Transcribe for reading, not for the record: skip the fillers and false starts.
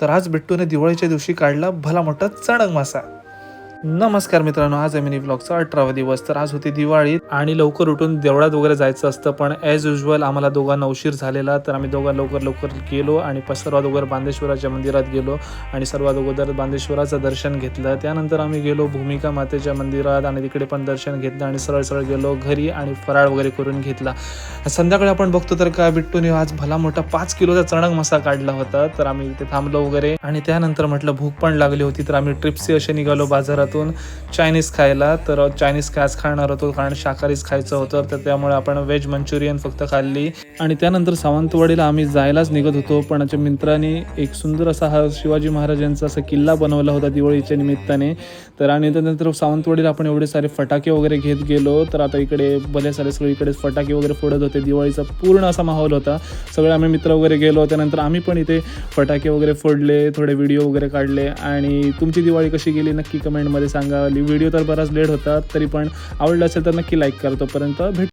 तर आज बिट्टूने दिवाळीच्या दिवशी काढला भला मोठा चणक मासा। नमस्कार मित्रांनो, आज आहे मिनी व्लॉगचा 18वा दिवस। तर आज होती दिवाळी आणि लवकर उठून देवळात वगैरे जायचं असतं, पण ॲज युजल आम्हाला दोघांना उशीर झालेला। तर आम्ही दोघं लवकर गेलो आणि सर्वात अगोदर बांदेश्वराच्या मंदिरात गेलो आणि सर्वात अगोदर बांदेश्वराचं दर्शन घेतलं। त्यानंतर आम्ही गेलो भूमिका मातेच्या मंदिरात आणि तिकडे पण दर्शन घेतलं आणि सरळ गेलो घरी आणि फराळ वगैरे करून घेतला। संध्याकाळी आपण बघतो तर का बिट्टूने आज भला मोठा 5 किलोचा चणक मासा काढला होता। तर आम्ही इथे थांबलो वगैरे आणि त्यानंतर म्हटलं भूक पण लागली होती, तर आम्ही ट्रिप्सी असे निघालो बाजारात चायनीज खायला। तर चायनीज आज खाणार होतो कारण शाकाहारीच खायचं होतं, तर त्यामुळे आपण व्हेज मंचुरियन फक्त खाल्ली आणि त्यानंतर सावंतवाडीला आम्ही जायलाच निघत होतो। पण आमच्या मित्रांनी एक सुंदर असा हा शिवाजी महाराजांचा असा किल्ला बनवला होता दिवाळीच्या निमित्ताने। तर आणि त्यानंतर सावंतवाडीला आपण एवढे सारे फटाके वगैरे घेत गेलो। तर आता इकडे भले सारे सगळीकडे फटाके वगैरे फोडत होते, दिवाळीचा पूर्ण असा माहोल होता। सगळे आम्ही मित्र वगैरे गेलो, त्यानंतर आम्ही पण इथे फटाके वगैरे फोडले, थोडे व्हिडिओ वगैरे काढले। आणि तुमची दिवाळी कशी गेली नक्की कमेंटमध्ये सांगा। व्हिडिओ तर बराच लेट होता, तरी पण आवडला असेल तर नक्की लाईक करा। तोपर्यंत भेट।